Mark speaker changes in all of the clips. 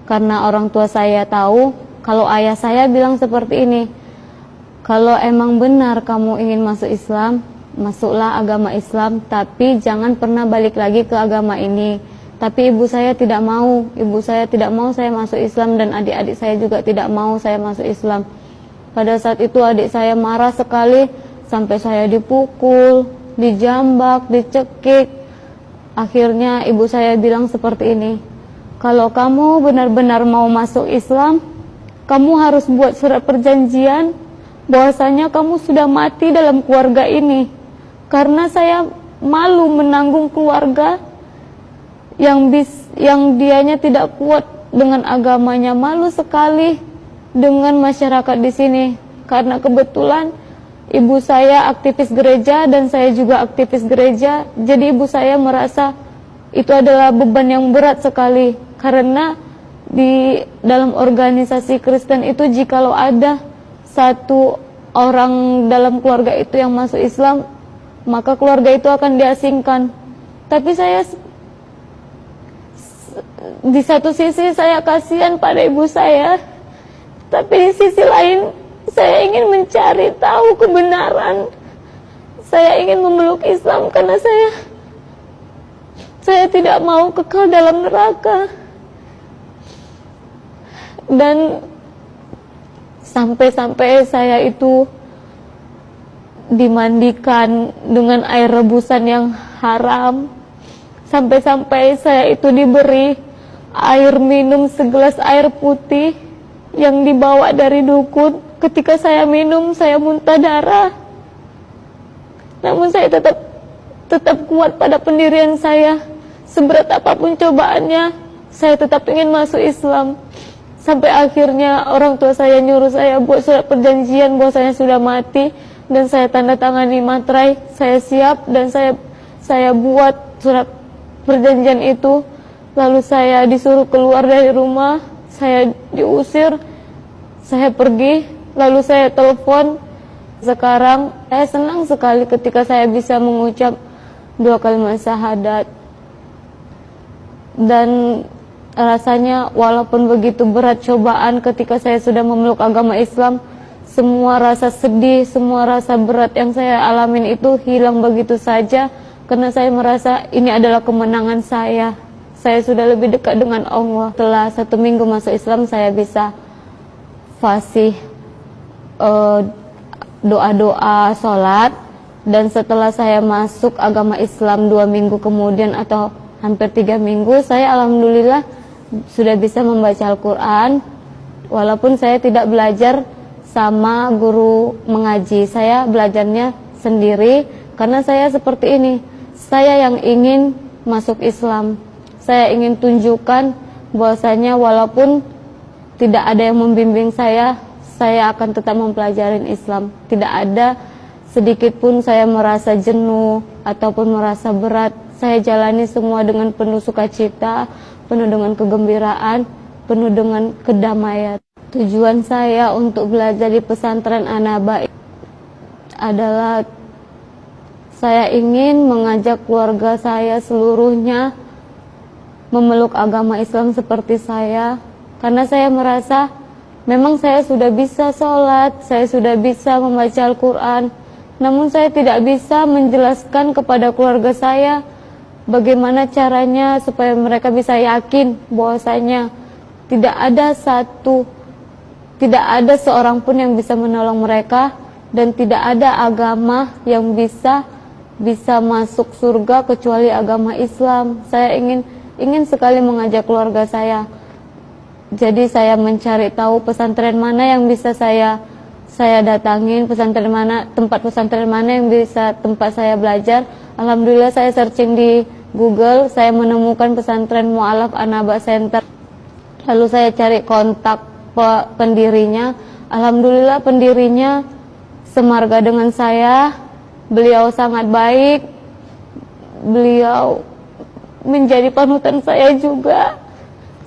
Speaker 1: Karena orang tua saya tahu kalau ayah saya bilang seperti ini, kalau emang benar kamu ingin masuk Islam, masuklah agama Islam, tapi jangan pernah balik lagi ke agama ini. Tapi ibu saya tidak mau, saya masuk Islam, dan adik-adik saya juga tidak mau saya masuk Islam. Pada saat itu adik saya marah sekali, sampai saya dipukul, dijambak, dicekik. Akhirnya ibu saya bilang seperti ini, kalau kamu benar-benar mau masuk Islam, kamu harus buat surat perjanjian bahwasanya kamu sudah mati dalam keluarga ini. Karena saya malu menanggung keluarga yang dianya tidak kuat dengan agamanya, malu sekali dengan masyarakat di sini. Karena kebetulan ibu saya aktivis gereja dan saya juga aktivis gereja, jadi ibu saya merasa itu adalah beban yang berat sekali. Karena di dalam organisasi Kristen itu, jikalau ada satu orang dalam keluarga itu yang masuk Islam, maka keluarga itu akan diasingkan. Tapi saya di satu sisi saya kasihan pada ibu saya, tapi di sisi lain saya ingin mencari tahu kebenaran. Saya ingin memeluk Islam karena saya tidak mau kekal dalam neraka. Dan sampai-sampai saya itu dimandikan dengan air rebusan yang haram. Sampai-sampai saya itu diberi air minum segelas air putih yang dibawa dari dukun. Ketika saya minum, saya muntah darah. Namun saya tetap kuat pada pendirian saya. Seberat apapun cobaannya, saya tetap ingin masuk Islam. Sampai akhirnya orang tua saya nyuruh saya buat surat perjanjian bahwa saya sudah mati, dan saya tanda tangani materai. Saya siap dan saya buat surat perjanjian itu. Lalu saya disuruh keluar dari rumah, saya diusir, saya pergi, lalu saya telepon. Sekarang saya senang sekali ketika saya bisa mengucap 2 kalimat syahadat. Dan rasanya walaupun begitu berat cobaan ketika saya sudah memeluk agama Islam, semua rasa sedih, semua rasa berat yang saya alamin itu hilang begitu saja. Karena saya merasa ini adalah kemenangan saya. Saya sudah lebih dekat dengan Allah. Setelah 1 minggu masuk Islam, saya bisa fasih doa-doa, sholat. Dan setelah saya masuk agama Islam 2 minggu kemudian atau hampir 3 minggu, saya alhamdulillah sudah bisa membaca Al-Quran. Walaupun saya tidak belajar sama guru mengaji, saya belajarnya sendiri. Karena saya seperti ini, saya yang ingin masuk Islam. Saya ingin tunjukkan bahwasanya walaupun tidak ada yang membimbing saya akan tetap mempelajari Islam. Tidak ada sedikit pun saya merasa jenuh ataupun merasa berat. Saya jalani semua dengan penuh sukacita, penuh dengan kegembiraan, penuh dengan kedamaian. Tujuan saya untuk belajar di pesantren An-Naba adalah saya ingin mengajak keluarga saya seluruhnya memeluk agama Islam seperti saya. Karena saya merasa memang saya sudah bisa sholat, saya sudah bisa membaca Al-Quran, namun saya tidak bisa menjelaskan kepada keluarga saya bagaimana caranya supaya mereka bisa yakin bahwasanya tidak ada seorang pun yang bisa menolong mereka, dan tidak ada agama yang bisa masuk surga kecuali agama Islam. Saya ingin sekali mengajak keluarga saya. Jadi saya mencari tahu pesantren mana yang bisa saya datangin, tempat pesantren mana yang bisa tempat saya belajar. Alhamdulillah saya searching di Google, saya menemukan pesantren Mu'alaf An-Naba Center. Lalu saya cari kontak pendirinya. Alhamdulillah pendirinya semarga dengan saya. Beliau sangat baik. Beliau menjadi panutan saya juga.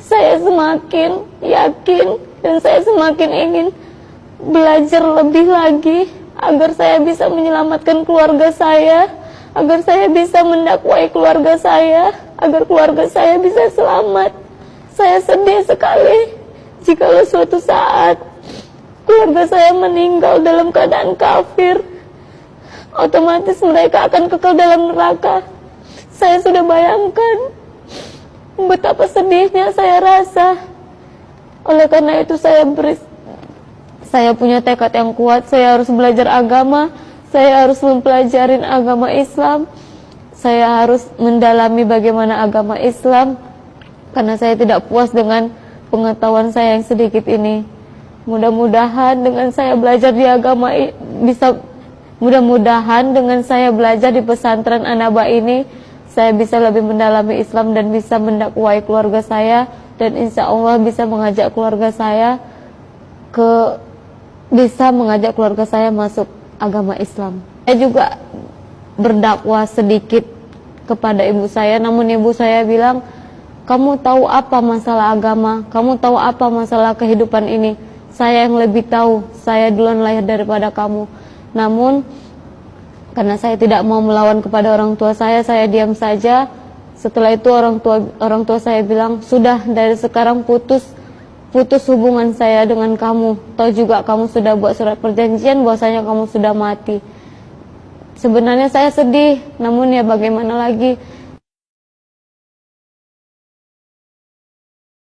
Speaker 1: Saya semakin yakin dan saya semakin ingin belajar lebih lagi agar saya bisa menyelamatkan keluarga saya, agar saya bisa mendakwai keluarga saya, agar keluarga saya bisa selamat. Saya sedih sekali jikalau suatu saat keluarga saya meninggal dalam keadaan kafir. Otomatis mereka akan kekal dalam neraka. Saya sudah bayangkan betapa sedihnya saya rasa. Oleh karena itu saya punya tekad yang kuat. Saya harus belajar agama. Saya harus mempelajari agama Islam. Saya harus mendalami bagaimana agama Islam, karena saya tidak puas dengan pengetahuan saya yang sedikit ini. Mudah-mudahan dengan saya belajar di agama mudah-mudahan dengan saya belajar di pesantren Anaba ini, saya bisa lebih mendalami Islam dan bisa mendakwai keluarga saya, dan insya Allah bisa mengajak keluarga saya masuk agama Islam. Saya juga berdakwah sedikit kepada ibu saya, namun ibu saya bilang, kamu tahu apa masalah agama, kamu tahu apa masalah kehidupan ini, saya yang lebih tahu, saya duluan lahir daripada kamu. Namun karena saya tidak mau melawan kepada orang tua saya diam saja. Setelah itu orang tua saya bilang, sudah, dari sekarang putus hubungan saya dengan kamu. Tahu juga kamu sudah buat surat perjanjian bahwasanya kamu sudah mati. Sebenarnya saya sedih, namun ya bagaimana lagi.